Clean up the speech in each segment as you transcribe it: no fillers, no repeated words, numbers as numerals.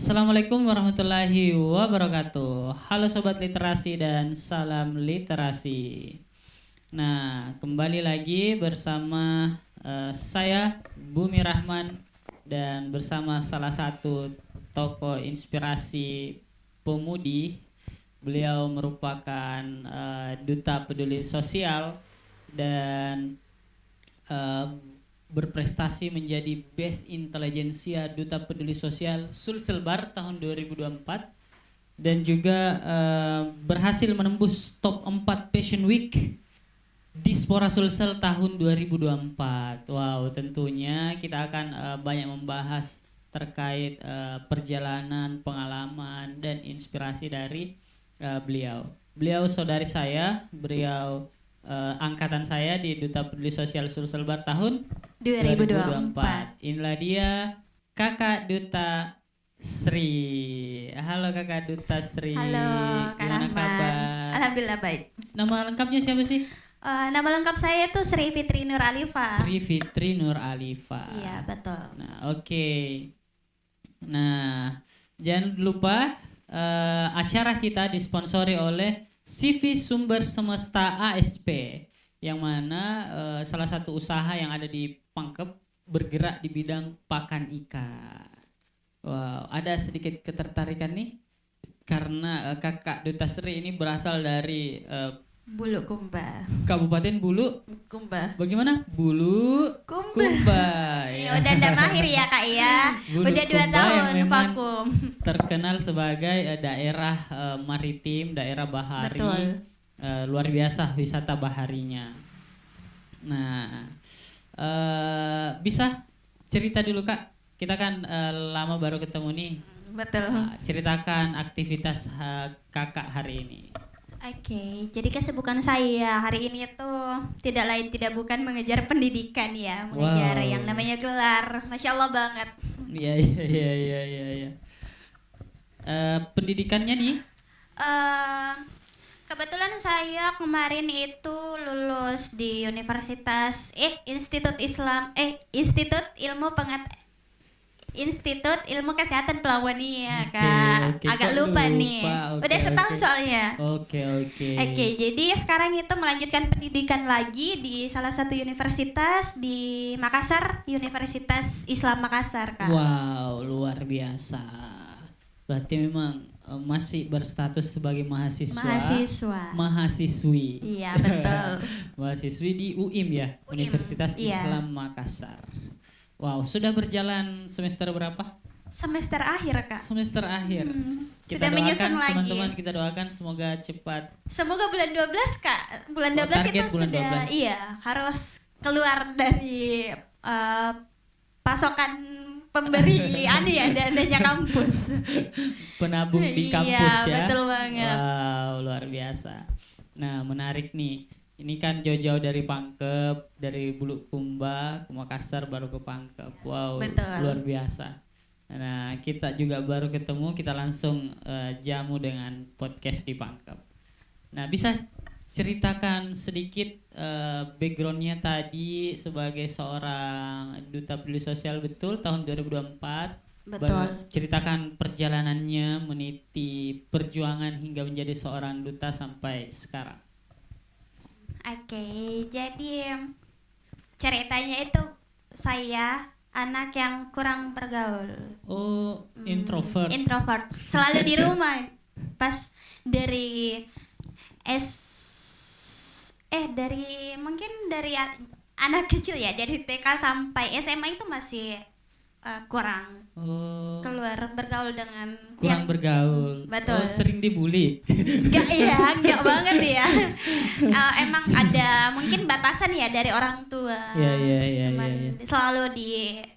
Assalamualaikum warahmatullahi wabarakatuh. Halo Sobat Literasi dan salam literasi. Nah, kembali lagi bersama saya Bumi Rahman dan bersama salah satu tokoh inspirasi pemudi. Beliau merupakan duta peduli sosial dan berprestasi menjadi Best Intelligentsia Duta Peduli Sosial Sulselbar tahun 2024 dan juga berhasil menembus top 4 Passion Week Dispora Sulsel tahun 2024. Wow, tentunya kita akan banyak membahas terkait perjalanan, pengalaman dan inspirasi dari beliau. Beliau saudari saya, beliau angkatan saya di Duta Peduli Sosial Sulselbar tahun 2024. Inilah dia Kakak Duta Sri. Halo Kakak Duta Sri. Halo Kak Gimana Rahman. kabar? Alhamdulillah baik. Nama lengkapnya siapa sih? Nama lengkap saya itu Sri Fitri Nur Alifa. Sri Fitri Nur Alifa. Iya betul. Nah oke. Nah jangan lupa acara kita disponsori oleh CV Sumber Semesta ASP, yang mana salah satu usaha yang ada di Pangkep bergerak di bidang pakan ikan. Wow, ada sedikit ketertarikan nih karena Kakak Duta Sri ini berasal dari Bulu Kumba. Kabupaten Bulu Kumba. Bagaimana? Bulu Kumba. Ya udah ndak mahir ya Kak ya. Bulu Udah 2 Kumba yang tahun memang vakum. terkenal sebagai daerah maritim, daerah bahari. Betul. Luar biasa wisata baharinya. Nah, bisa cerita dulu Kak. Kita kan lama baru ketemu nih. Betul. Ceritakan aktivitas Kakak hari ini. Oke, jadi kesibukan saya hari ini tuh tidak lain tidak bukan mengejar pendidikan ya, mengejar yang namanya gelar. Masya Allah banget. Iya. Pendidikannya nih? Kebetulan saya kemarin itu lulus di Institut Ilmu Kesehatan Pelawania, Kak. Agak lupa nih. Udah setahun soalnya. Oke, jadi sekarang itu melanjutkan pendidikan lagi di salah satu universitas di Makassar, Universitas Islam Makassar, Kak. Wow, luar biasa. Berarti memang masih berstatus sebagai mahasiswi. Iya, betul. Mahasiswi di UIM ya, Universitas Islam Makassar. Wow, sudah berjalan semester berapa? Semester akhir, Kak. Semester akhir. Kita sudah menyusun doakan, lagi. Teman-teman kita doakan semoga cepat. Semoga bulan 12, Kak. Bulan 12 itu bulan sudah 12. Iya, harus keluar dari pasokan pemberi dananya kampus. Penabung di kampus ya. Iya, betul banget. Wow, luar biasa. Nah, menarik nih. Ini kan jauh-jauh dari Pangkep, dari Bulu Kumba ke Makassar baru ke Pangkep. Wow, betul. Luar biasa. Nah, kita juga baru ketemu, kita langsung jamu dengan podcast di Pangkep. Nah, bisa ceritakan sedikit backgroundnya tadi sebagai seorang duta peduli sosial betul tahun 2024. Betul. Ceritakan perjalanannya meniti perjuangan hingga menjadi seorang duta sampai sekarang. Oke, jadi ceritanya itu saya anak yang kurang bergaul. Oh, introvert. Introvert. Selalu di rumah. Pas dari dari anak kecil ya, dari TK sampai SMA itu masih kurang keluar bergaul dengan bergaul. Betul. Oh, sering dibully. Enggak banget ya. Emang ada mungkin batasan ya dari orang tua. Iya. Selalu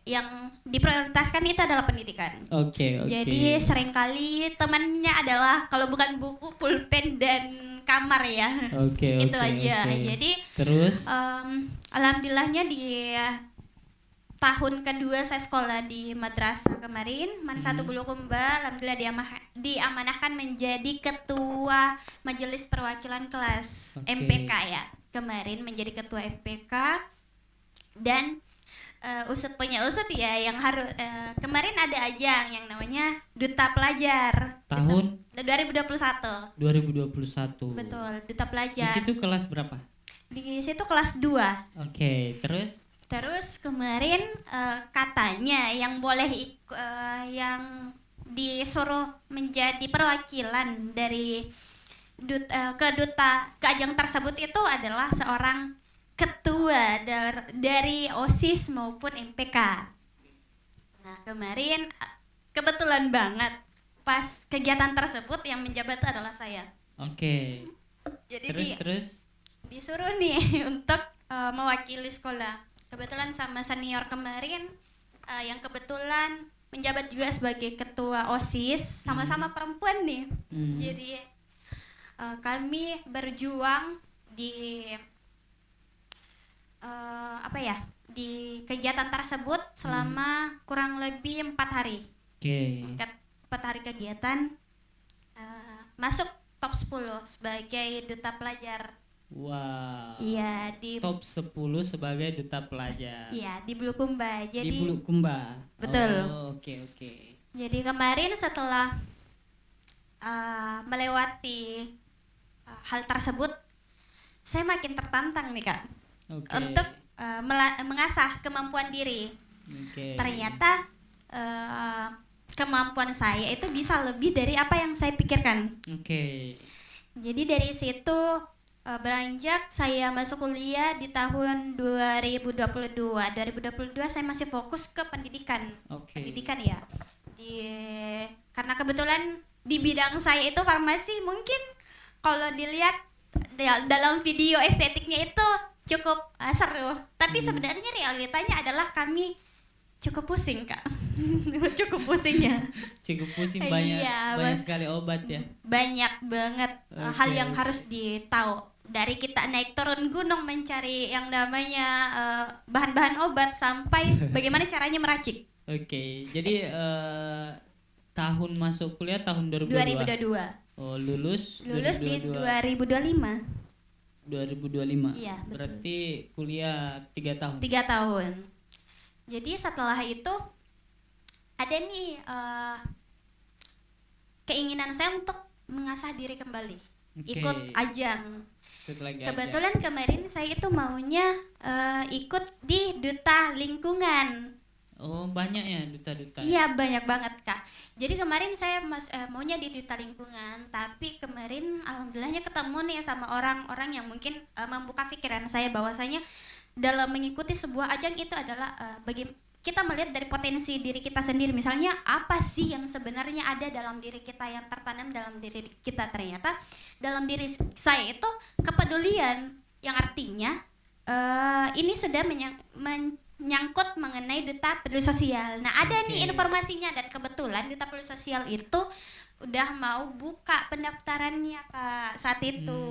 yang diprioritaskan itu adalah pendidikan. Oke. Jadi seringkali temannya adalah kalau bukan buku, pulpen dan kamar ya. Itu aja. Jadi terus alhamdulillahnya di tahun kedua saya sekolah di madrasah kemarin, Satu Bulu Kumba, alhamdulillah diamanahkan menjadi ketua majelis perwakilan kelas MPK ya. Kemarin menjadi ketua MPK dan usut punya usut ya, yang harus kemarin ada ajang yang namanya Duta Pelajar tahun 2021. Betul, Duta Pelajar. Di situ kelas berapa? Di situ kelas 2. Oke, Terus kemarin katanya yang boleh yang disuruh menjadi perwakilan dari ke ajang tersebut itu adalah seorang ketua dari OSIS maupun MPK. Nah, kemarin kebetulan banget pas kegiatan tersebut yang menjabat adalah saya. Oke. Jadi disuruh nih untuk mewakili sekolah. Kebetulan sama senior kemarin yang kebetulan menjabat juga sebagai ketua OSIS, sama-sama perempuan nih. Jadi kami berjuang di di kegiatan tersebut selama kurang lebih 4 hari. 4 hari kegiatan, masuk top 10 sebagai duta pelajar. Wow. Iya, di top 10 sebagai duta pelajar. Iya, di Bulukumba. Jadi di Bulukumba. Betul. Oke. Jadi kemarin setelah melewati hal tersebut, saya makin tertantang nih, Kak. Untuk mengasah kemampuan diri. Ternyata kemampuan saya itu bisa lebih dari apa yang saya pikirkan. Jadi dari situ beranjak saya masuk kuliah di tahun 2022 saya masih fokus ke pendidikan. Pendidikan ya. Karena kebetulan di bidang saya itu farmasi, mungkin kalau dilihat dalam video estetiknya itu cukup seru, tapi sebenarnya realitanya adalah kami cukup pusing, Kak. Cukup pusing banyak sekali obat ya. Banyak banget hal yang harus ditahu. Dari kita naik turun gunung mencari yang namanya bahan-bahan obat sampai bagaimana caranya meracik. Jadi tahun masuk kuliah tahun 2022. Oh, lulus di 2025. 2025. Iya, betul. Berarti kuliah 3 tahun. 3 tahun. Jadi setelah itu ada nih keinginan saya untuk mengasah diri kembali. Ikut ajang. Kebetulan kemarin saya itu maunya ikut di Duta Lingkungan. Oh, banyak ya duta-duta. Iya, banyak banget, Kak. Jadi kemarin saya maunya di Duta Lingkungan, tapi kemarin alhamdulillahnya ketemu nih sama orang-orang yang mungkin membuka pikiran saya bahwasanya dalam mengikuti sebuah ajang itu adalah bagi kita melihat dari potensi diri kita sendiri. Misalnya apa sih yang sebenarnya ada dalam diri kita, yang tertanam dalam diri kita. Ternyata dalam diri saya itu kepedulian, yang artinya ini sudah menyangkut mengenai Duta Peduli Sosial. Nah, ada nih informasinya, dan kebetulan Duta Peduli Sosial itu udah mau buka pendaftarannya, Kak, saat itu.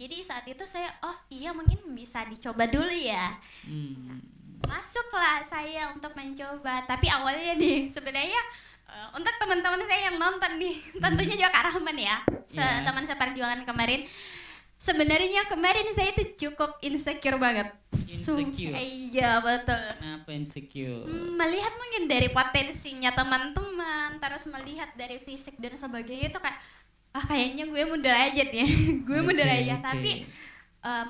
Jadi saat itu saya, mungkin bisa dicoba dulu ya. Masuklah saya untuk mencoba. Tapi awalnya nih sebenarnya untuk teman-teman saya yang nonton nih, tentunya juga Kak Rahman ya, teman seperjuangan kemarin. Sebenarnya kemarin saya itu cukup insecure banget. Iya, betul. Kenapa insecure? Melihat mungkin dari potensinya teman-teman, terus melihat dari fisik dan sebagainya itu kayak kayaknya gue mundur aja nih. Gue mundur aja. Tapi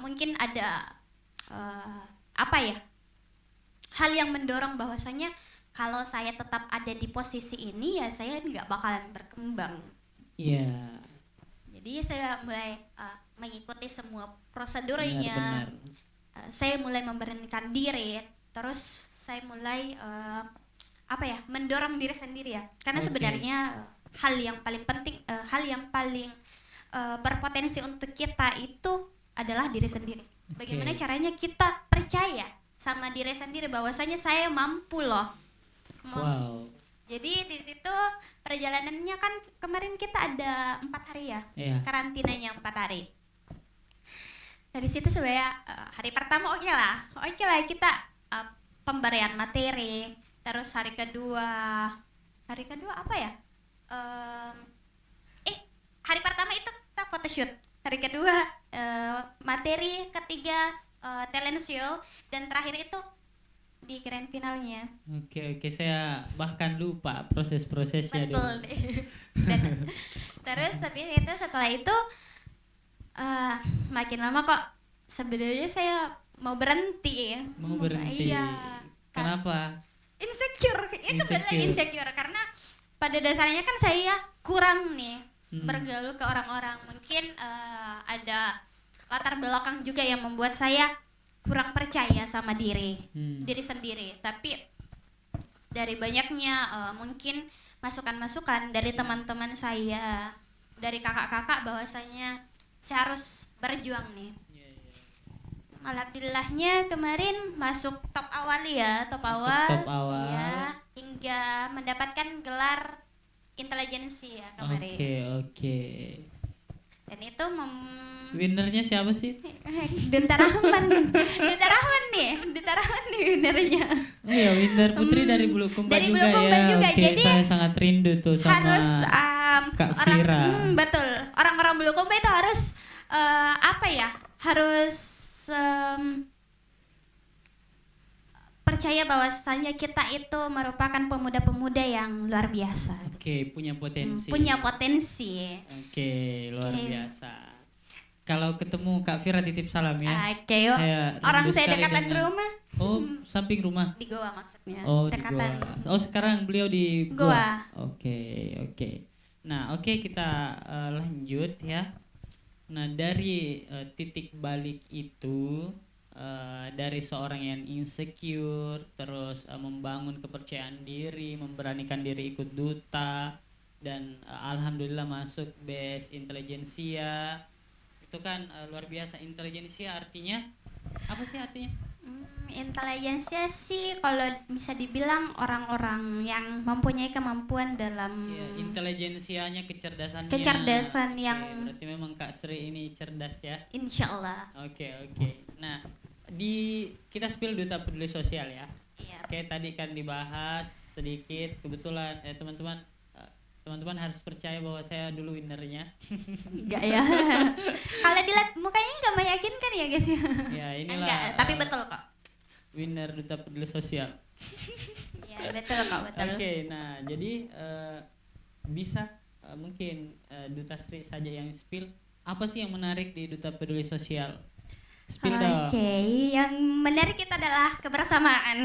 mungkin ada hal yang mendorong bahwasanya kalau saya tetap ada di posisi ini ya saya nggak bakalan berkembang. Iya. Jadi saya mulai mengikuti semua prosedurnya. Saya mulai memberanikan diri, terus saya mulai mendorong diri sendiri ya. Karena sebenarnya hal yang paling penting, hal yang paling berpotensi untuk kita itu adalah diri sendiri. Bagaimana caranya kita percaya sama diri sendiri bahwasanya saya mampu loh. Wow. Jadi di situ perjalanannya kan kemarin kita ada 4 hari ya, karantinanya 4 hari. Dari situ sebenarnya hari pertama oke lah kita pemberian materi. Terus hari kedua apa ya? Hari pertama itu kita photoshoot. Hari kedua materi, ketiga talent show, dan terakhir itu di grand finalnya. Oke, saya bahkan lupa proses-prosesnya. Betul deh. Dan terus tapi itu setelah itu makin lama kok sebenarnya saya mau berhenti. Iya. Kenapa? Insecure. Itu benar insecure karena pada dasarnya kan saya kurang nih bergaul ke orang-orang. Mungkin ada latar belakang juga yang membuat saya kurang percaya sama diri sendiri. Tapi dari banyaknya mungkin masukan-masukan dari teman-teman saya, dari kakak-kakak bahwasanya saya harus berjuang nih. Alhamdulillahnya kemarin masuk top awal ya, top awal. Ya, hingga mendapatkan gelar intelijensi ya kemarin. Oke. Dan itu winnernya siapa sih? Duta Rahman nih winnernya. Iya, winner Putri dari Bulukumba juga. Bulukumba juga. Jadi saya sangat rindu tuh sama harus Kak Fira. Betul, orang-orang Bulukumba itu harus harus percaya bahwasanya kita itu merupakan pemuda-pemuda yang luar biasa. Oke, punya potensi. Oke, luar biasa. Kalau ketemu Kak Fira titip salam ya. Oke, orang saya dekatan rumah. Oh, samping rumah. Di Goa maksudnya. Oh, dekatan. Di Goa. Oh, sekarang beliau di Goa. Oke. Nah, kita lanjut ya. Nah, dari titik balik itu dari seorang yang insecure, terus membangun kepercayaan diri, memberanikan diri ikut duta, dan alhamdulillah masuk best intelijensia. Itu kan luar biasa. Intelijensia artinya apa sih artinya? Intelijensia sih kalau bisa dibilang orang-orang yang mempunyai kemampuan dalam intelijensianya, kecerdasan yang berarti memang Kak Sri ini cerdas ya. Insyaallah. Oke. Nah, kita spill Duta Peduli Sosial ya. Iya. Oke, tadi kan dibahas sedikit, kebetulan teman-teman harus percaya bahwa saya dulu winnernya. Enggak ya. Kalau dilihat mukanya enggak meyakinkan ya guys ya. Ya, inilah. Enggak, tapi betul kok. Winner Duta Peduli Sosial. Ya, betul kok, betul. Oke, nah jadi bisa mungkin Duta Sri saja yang spill. Apa sih yang menarik di Duta Peduli Sosial? Spill dong. Oke, yang menarik kita adalah kebersamaan.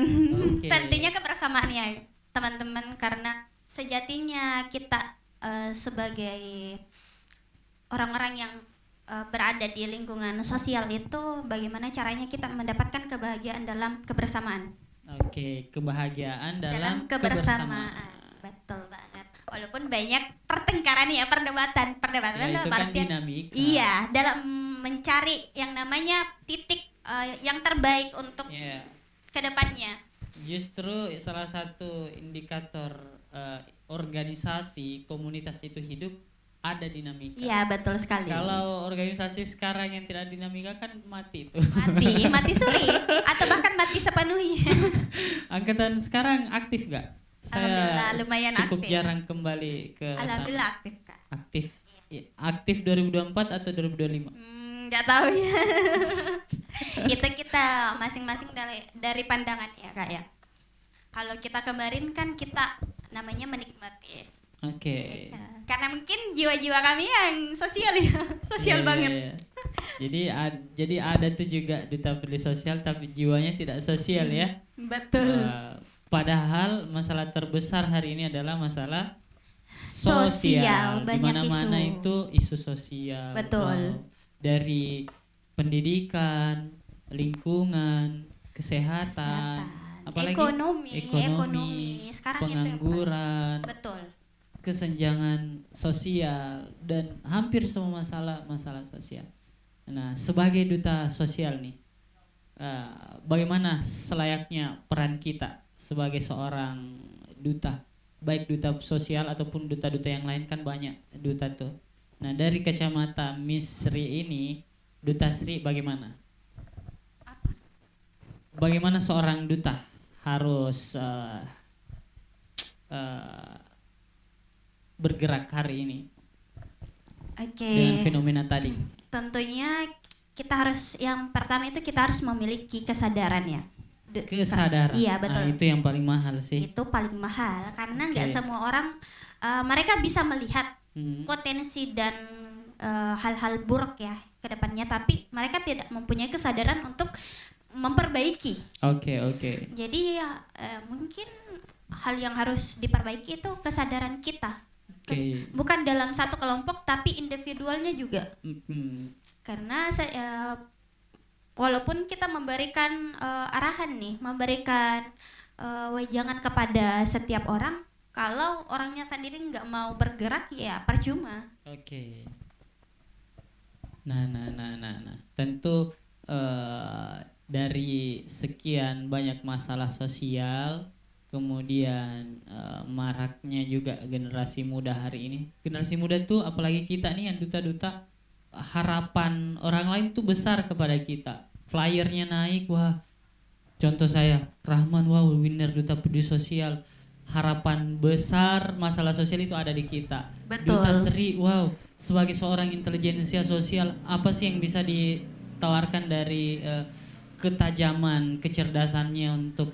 Tentunya kebersamaan ya teman-teman, karena sejatinya kita sebagai orang-orang yang berada di lingkungan sosial itu bagaimana caranya kita mendapatkan kebahagiaan dalam kebersamaan. Oke, kebahagiaan dalam kebersamaan. Betul banget. Walaupun banyak pertengkaran ya, perdebatan ya, dalam artian dinamika. Iya, dalam mencari yang namanya titik yang terbaik untuk kedepannya. Justru salah satu indikator organisasi komunitas itu hidup ada dinamika. Iya, betul sekali. Kalau organisasi sekarang yang tidak dinamika kan mati itu. Mati suri atau bahkan mati sepenuhnya. Angkatan sekarang aktif gak? Alhamdulillah lumayan cukup aktif. jarang kembali ke Alhamdulillah aktif Kak. Aktif 2024 atau 2025? Nggak tahu ya. Itu kita masing-masing dari pandangan ya Kak ya. Kalau kita kemarin kan kita namanya menikmati. Oke. Karena mungkin jiwa-jiwa kami yang sosial banget. Jadi ada tuh juga Duta Peduli Sosial tapi jiwanya tidak sosial ya. Betul. Padahal masalah terbesar hari ini adalah masalah sosial. Di mana-mana itu isu sosial. Betul. Dari pendidikan, lingkungan, kesehatan, apalagi ekonomi. Sekarang pengangguran. Itu betul. Kesenjangan sosial dan hampir semua masalah sosial. Nah, sebagai duta sosial nih, bagaimana selayaknya peran kita sebagai seorang duta, baik duta sosial ataupun duta-duta yang lain, kan banyak duta tuh. Nah, dari kacamata Miss Sri ini, Duta Sri bagaimana? Bagaimana seorang duta harus bergerak hari ini dengan fenomena tadi? Tentunya kita harus, yang pertama itu kita harus memiliki kesadaran ya kesadaran. Iya betul. Itu yang paling mahal sih. Itu paling mahal karena nggak semua orang mereka bisa melihat potensi dan hal-hal buruk ya ke depannya, tapi mereka tidak mempunyai kesadaran untuk memperbaiki. Oke. Jadi mungkin hal yang harus diperbaiki itu kesadaran kita. Bukan dalam satu kelompok tapi individualnya juga. Karena walaupun kita memberikan arahan nih, memberikan wejangan kepada setiap orang, kalau orangnya sendiri nggak mau bergerak ya percuma. Oke. Nah. Tentu dari sekian banyak masalah sosial, kemudian maraknya juga generasi muda hari ini. Generasi muda tuh apalagi kita nih yang duta-duta, harapan orang lain tuh besar kepada kita. Flyernya naik, wah. Contoh saya, Rahman, wow, winner duta peduli sosial. Harapan besar masalah sosial itu ada di kita. Betul. Duta Sri, wow, sebagai seorang intelijensia sosial, apa sih yang bisa ditawarkan dari ketajaman, kecerdasannya untuk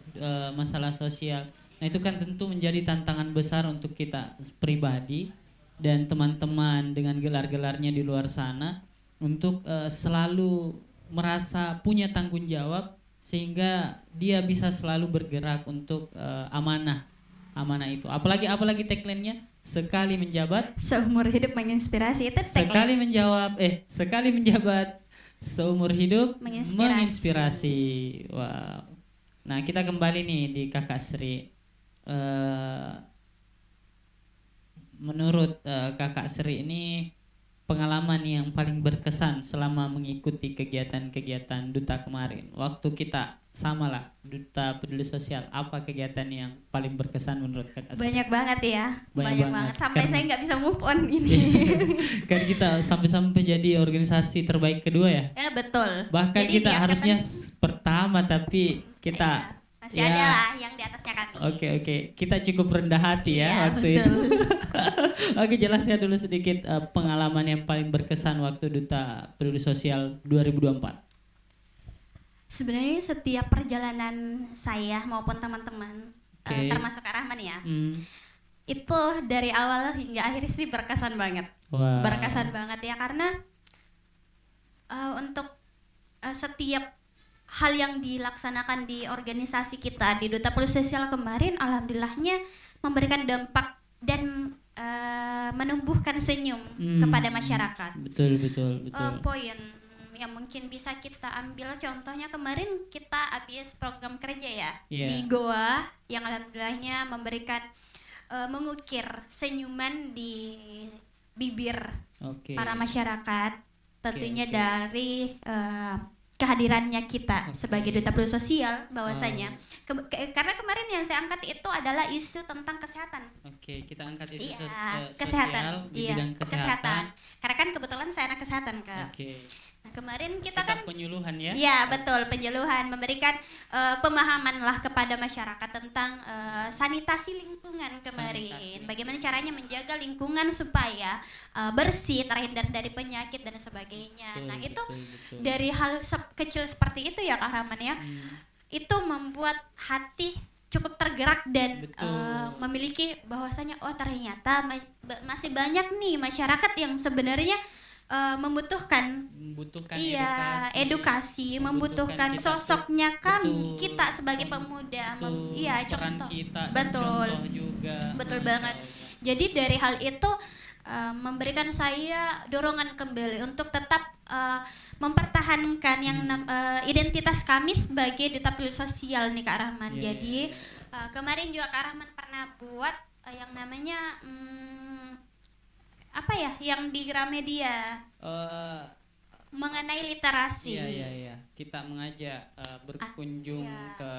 masalah sosial. Nah itu kan tentu menjadi tantangan besar untuk kita pribadi dan teman-teman dengan gelar-gelarnya di luar sana untuk selalu merasa punya tanggung jawab sehingga dia bisa selalu bergerak untuk amanah itu. Apalagi tagline-nya, sekali menjabat seumur hidup menginspirasi. Itu sekali menjabat seumur hidup menginspirasi. Wow. Nah kita kembali nih di Kakak Sri. Menurut Kakak Sri ini pengalaman yang paling berkesan selama mengikuti kegiatan-kegiatan Duta kemarin. Waktu kita samalah Duta Peduli Sosial, apa kegiatan yang paling berkesan menurut Kakak Sri? Banyak banget ya. Banyak banget. Sampai saya nggak bisa move on ini. Kan kita sampai jadi organisasi terbaik kedua ya? Ya betul. Bahkan jadi kita harusnya pertama tapi kita masih ada lah yang di atasnya kami. Oke. Kita cukup rendah hati ya waktu itu. Oke, jelaskan dulu sedikit pengalaman yang paling berkesan waktu Duta Peduli Sosial 2024. Sebenarnya setiap perjalanan saya maupun teman-teman, termasuk Kak Rahman ya, itu dari awal hingga akhir sih berkesan banget. Wow. Berkesan banget ya karena untuk setiap hal yang dilaksanakan di organisasi kita di Duta Peduli Sosial kemarin, alhamdulillahnya memberikan dampak dan menumbuhkan senyum kepada masyarakat. Betul. Poin yang mungkin bisa kita ambil contohnya kemarin kita habis program kerja ya di Goa yang alhamdulillahnya memberikan mengukir senyuman di bibir para masyarakat, tentunya dari kehadirannya kita sebagai Duta Peduli Sosial bahwasanya karena kemarin yang saya angkat itu adalah isu tentang kesehatan. Kita angkat isu kesehatan di bidang kesehatan. Karena kan kebetulan saya anak kesehatan Kak. Nah, kemarin kita kan penyuluhan ya. Iya, betul, penyuluhan, memberikan pemahaman lah kepada masyarakat tentang sanitasi lingkungan kemarin. Bagaimana caranya menjaga lingkungan supaya bersih, terhindar dari penyakit dan sebagainya. Betul. Dari hal kecil seperti itu ya Kak Rahman ya. Itu membuat hati cukup tergerak dan memiliki bahwasanya ternyata masih banyak nih masyarakat yang sebenarnya membutuhkan edukasi, membutuhkan sosoknya kita sebagai pemuda, contoh kita, betul contoh juga. Betul banget. Jadi dari hal itu memberikan saya dorongan kembali untuk tetap mempertahankan yang identitas kami sebagai Duta Peduli Sosial nih Kak Rahman. Jadi kemarin juga Kak Rahman pernah buat yang namanya yang di Gramedia mengenai literasi. Iya. Kita mengajak berkunjung ke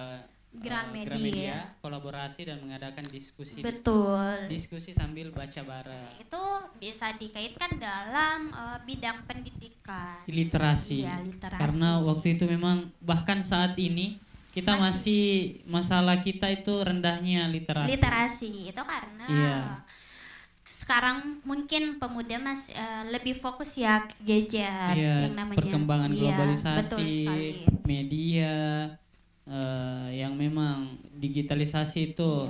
Gramedia, kolaborasi dan mengadakan diskusi. Betul. Diskusi sambil baca bareng. Itu bisa dikaitkan dalam bidang pendidikan. Literasi. Iya, literasi. Karena waktu itu memang bahkan saat ini kita masih masalah kita itu rendahnya literasi. Literasi itu karena sekarang mungkin pemuda lebih fokus ya gadget yang namanya perkembangan globalisasi, betul sekali. media, yang memang digitalisasi itu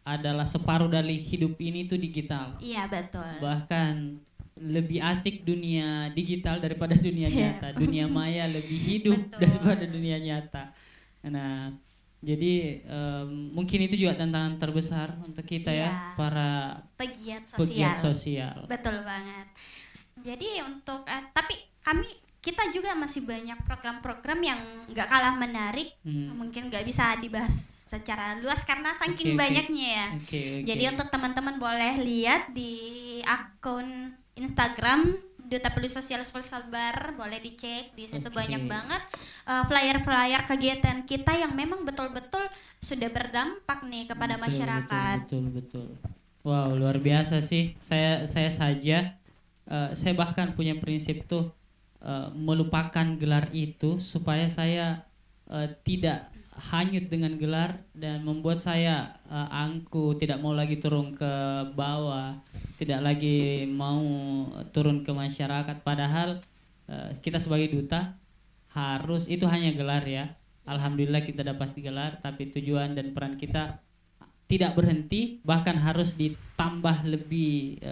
adalah separuh dari hidup ini itu digital. Iya, betul. Bahkan lebih asik dunia digital daripada dunia nyata. Dunia maya lebih hidup daripada dunia nyata. Nah, jadi mungkin itu juga tantangan terbesar untuk kita ya, para pegiat sosial. Betul banget. Jadi untuk tapi kita juga masih banyak program-program yang nggak kalah menarik, mungkin nggak bisa dibahas secara luas karena saking banyaknya ya. Jadi untuk teman-teman boleh lihat di akun Instagram Duta Peduli Sosial Sulselbar, boleh dicek di situ banyak banget flyer-flyer kegiatan kita yang memang betul-betul sudah berdampak nih kepada masyarakat. Betul. Wow, luar biasa sih. Saya saja saya bahkan punya prinsip tuh melupakan gelar itu supaya saya tidak hanyut dengan gelar dan membuat saya angku, tidak mau lagi turun ke bawah, tidak lagi mau turun ke masyarakat. Padahal kita sebagai duta harus, itu hanya gelar ya. Alhamdulillah kita dapat gelar, tapi tujuan dan peran kita tidak berhenti, bahkan harus ditambah lebih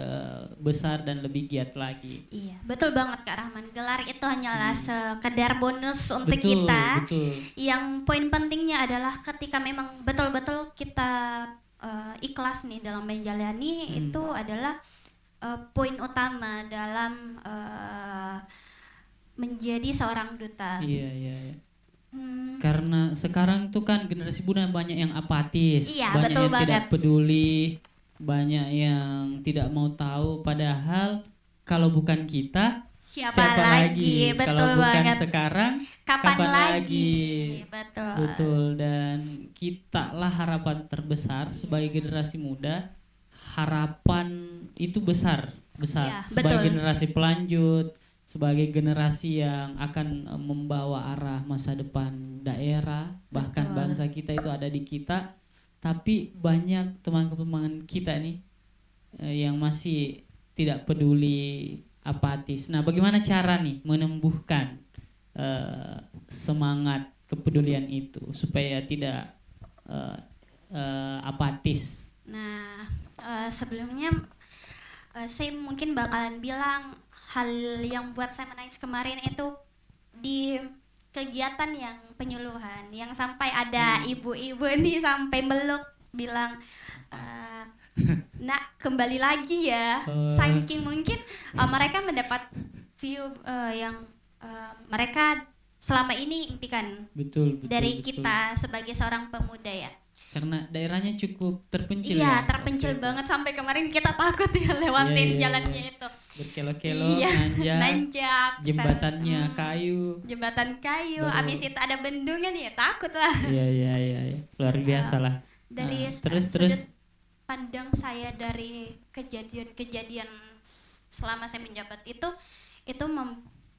besar dan lebih giat lagi. Iya, betul banget Kak Rahman. Gelar itu hanyalah sekedar bonus untuk kita. Betul. Yang poin pentingnya adalah ketika memang betul-betul kita ikhlas nih dalam menjalani, itu adalah poin utama dalam menjadi seorang duta. Iya. Karena sekarang tuh kan generasi muda banyak yang apatis, banyak yang tidak peduli, banyak yang tidak mau tahu. Padahal kalau bukan kita, siapa lagi? Betul kalau bukan banget. Sekarang, kapan lagi? Betul. Dan kita lah harapan terbesar sebagai generasi muda. Harapan itu besar. Ya, sebagai generasi pelanjut, sebagai generasi yang akan membawa arah masa depan daerah, bahkan bangsa kita itu ada di kita. Tapi banyak teman-teman kita nih yang masih tidak peduli, apatis. Nah, bagaimana cara nih menumbuhkan semangat kepedulian itu supaya tidak apatis? Nah, sebelumnya saya mungkin bakalan bilang hal yang buat saya menangis kemarin itu di kegiatan yang penyuluhan, yang sampai ada ibu-ibu nih sampai meluk bilang nak kembali lagi ya. Saking mungkin mereka mendapat view yang mereka selama ini impikan. Betul, dari kita sebagai seorang pemuda ya. Karena daerahnya cukup terpencil. Iya, terpencil banget sampai kemarin kita takut ya lewatin jalannya itu. Berkilo-kilo, nanjak, jembatannya kayu. Jembatan kayu, abis itu ada bendungan ya takut lah. Iya. Luar biasa lah. Dari sudut pandang saya dari kejadian-kejadian selama saya menjabat itu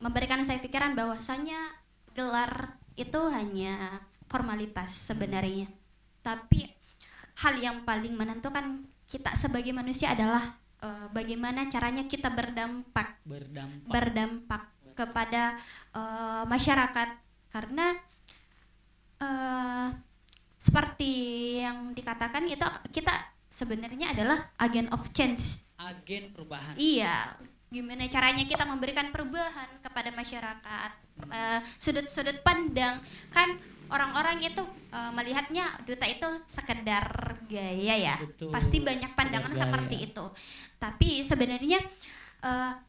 memberikan saya pikiran bahwasanya gelar itu hanya formalitas sebenarnya. Tapi hal yang paling menentukan kita sebagai manusia adalah bagaimana caranya kita berdampak kepada masyarakat. Karena seperti yang dikatakan itu kita sebenarnya adalah agen of change, agen perubahan. Iya, gimana caranya kita memberikan perubahan kepada masyarakat. Sudut-sudut pandang kan orang-orang itu melihatnya duta itu sekedar gaya ya. Betul. Pasti banyak pandangan seperti itu. Tapi sebenarnya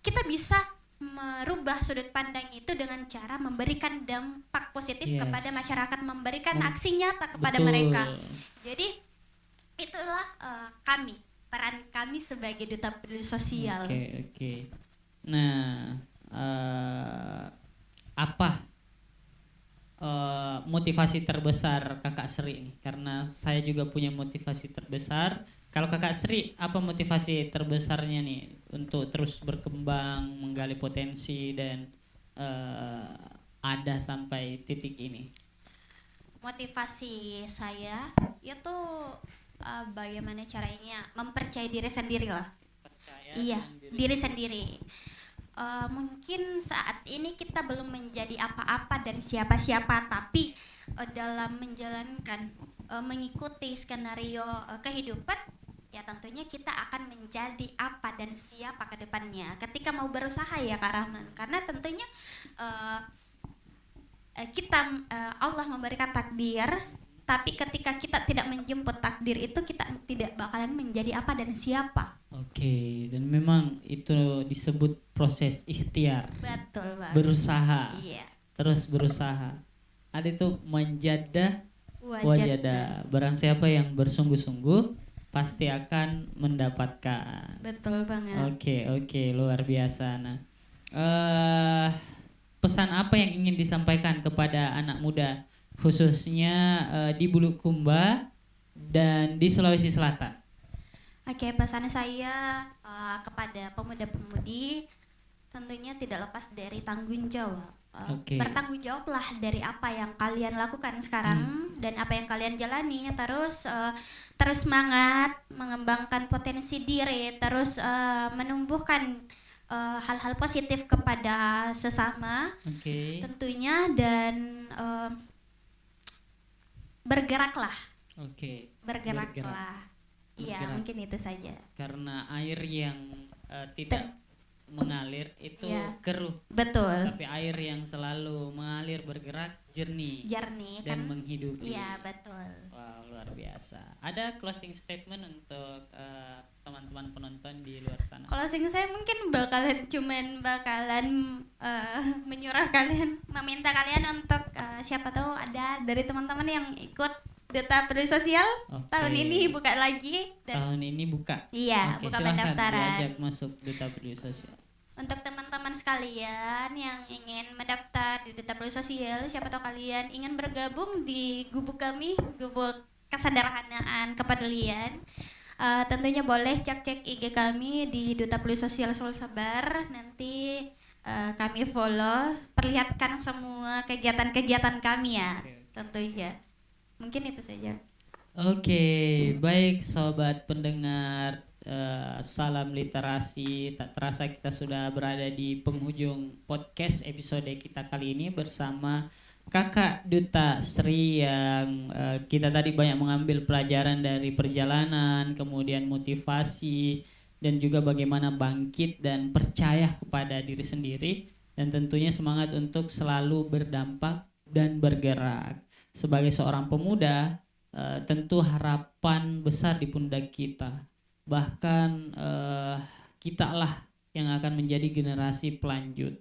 kita bisa merubah sudut pandang itu dengan cara memberikan dampak positif kepada masyarakat, memberikan aksi nyata kepada mereka. Jadi itulah peran kami sebagai duta peduli sosial. Oke. Nah, apa motivasi terbesar Kakak Sri ini? Karena saya juga punya motivasi terbesar. Kalau Kakak Sri, apa motivasi terbesarnya nih untuk terus berkembang, menggali potensi dan ada sampai titik ini? Motivasi saya itu bagaimana caranya mempercayai diri sendiri lah. Diri sendiri. mungkin saat ini kita belum menjadi apa-apa dan siapa-siapa, tapi dalam menjalankan mengikuti skenario kehidupan, ya tentunya kita akan menjadi apa dan siapa ke depannya ketika mau berusaha ya Kak Rahman. Karena tentunya Allah memberikan takdir, tapi ketika kita tidak menjemput takdir itu, kita tidak bakalan menjadi apa dan siapa. Oke, dan memang itu disebut proses ikhtiar. Betul banget. Berusaha. Iya. Terus berusaha. Ada itu manjadah wajada. Barang siapa yang bersungguh-sungguh pasti akan mendapatkan. Betul banget. Oke, luar biasa. Nah, pesan apa yang ingin disampaikan kepada anak muda khususnya di Bulukumba dan di Sulawesi Selatan? Oke, pesan saya kepada pemuda-pemudi tentunya tidak lepas dari tanggung jawab. Bertanggung jawablah dari apa yang kalian lakukan sekarang dan apa yang kalian jalani. Terus semangat mengembangkan potensi diri, terus menumbuhkan hal-hal positif kepada sesama, tentunya, dan bergeraklah. Bergeraklah. Iya, mungkin itu saja. Karena air yang tidak mengalir itu keruh. Betul. Tapi air yang selalu mengalir bergerak jernih dan kan menghidupi. Iya, betul. Wow, luar biasa. Ada closing statement untuk teman-teman penonton di luar sana? Closing saya mungkin bakalan menyuruh kalian, meminta kalian untuk siapa tahu ada dari teman-teman yang ikut Duta Peduli Sosial. Tahun ini buka lagi. Tahun ini buka? Iya, buka pendaftaran. Diajak masuk Duta Peduli Sosial. Untuk teman-teman sekalian yang ingin mendaftar di Duta Peduli Sosial, siapa tahu kalian ingin bergabung di gubuk kami, gubuk kesederhanaan kepedulian, tentunya boleh cek IG kami di Duta Peduli Sosial Sulselbar. Nanti kami follow, perlihatkan semua kegiatan-kegiatan kami ya, tentunya. Mungkin itu saja. Oke, baik sobat pendengar, salam literasi. Tak terasa kita sudah berada di penghujung podcast episode kita kali ini bersama Kakak Duta Sri yang kita tadi banyak mengambil pelajaran dari perjalanan, kemudian motivasi, dan juga bagaimana bangkit dan percaya kepada diri sendiri, dan tentunya semangat untuk selalu berdampak dan bergerak. Sebagai seorang pemuda, tentu harapan besar di pundak kita. Bahkan kita lah yang akan menjadi generasi pelanjut.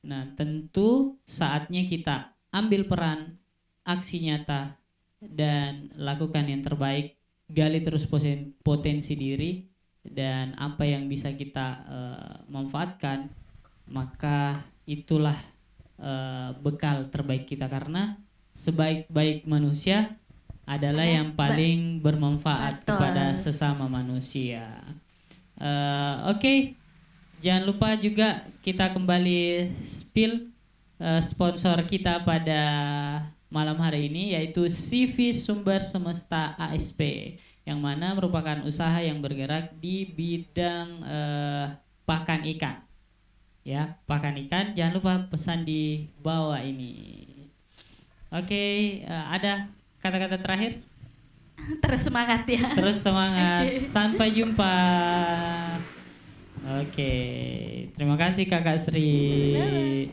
Nah, tentu saatnya kita ambil peran, aksi nyata, dan lakukan yang terbaik. Gali terus potensi diri, dan apa yang bisa kita manfaatkan, maka itulah bekal terbaik kita. Karena sebaik-baik manusia adalah yang paling bermanfaat kepada sesama manusia. Oke. Jangan lupa juga kita kembali spill sponsor kita pada malam hari ini, yaitu CV Sumber Semesta ASP, yang mana merupakan usaha yang bergerak di bidang pakan ikan. Ya, pakan ikan. Jangan lupa pesan di bawah ini. Oke, ada kata-kata terakhir? Terus semangat ya. Terus semangat. Sampai jumpa. Oke, terima kasih Kakak Sri.